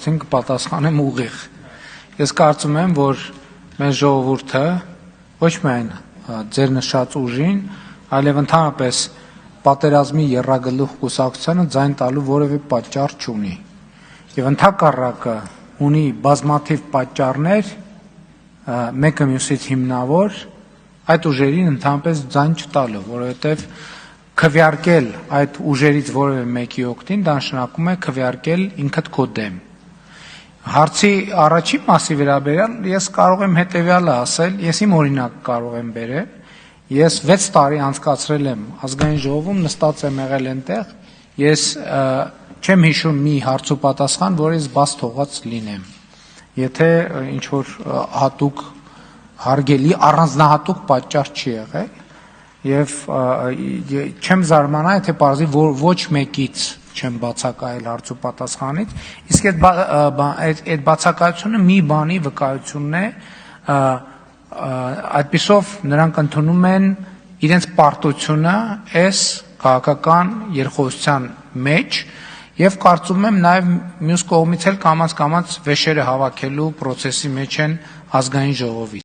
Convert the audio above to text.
Պատասխանեմ ուղիղ։ Ես կարծում եմ, որ մեր ժողովուրդը ոչ միայն ձեր նշած ուժին, այլև ընդհանրապես պատերազմի եռագլուխ կուսակցությանը ձայն տալու որևէ պատճառ չունի։ Եվ ընդհակառակը ունի բազմաթիվ պատճառներ, մեկը մյուսից հիմնավոր, այդ ուժերին ընդհանրապես ձայն չտալու, որովհետև քվեարկել այդ ուժերից որևէ մեկի օգտին, դա նշանակում է քվեարկել ինքդ քո դեմ։ Հարցի առաջին մասի վերաբերյալ ես կարող եմ հետևյալը ասել, ես իմ օրինակ կարող եմ բերել, ես 6 տարի անցկացրել եմ ազգային ժողովում, նստած եմ եղել այնտեղ, ես չեմ հիշում մի հարց ու պատասխան, որ ես բաց թողած լինեմ, եթե ինչ-որ հատուկ հարգելի առանձնահատուկ պատճառ չի եղել, և չեմ զարմանա, եթե պարզի, որ ոչ մեկից չեմ բացակայել հարց ու պատասխանից, իսկ այդ բացակայությունը մի բանի վկայությունն է, այդպիսով նրանք ընդունում են իրենց պարտությունը այս քաղաքական երկխոսության մեջ և կարծում եմ նաև մյուս կողմից էլ կամաց-կամաց վեշերը հավաքելու պրոցեսի մեջ են ազգային ժողովից։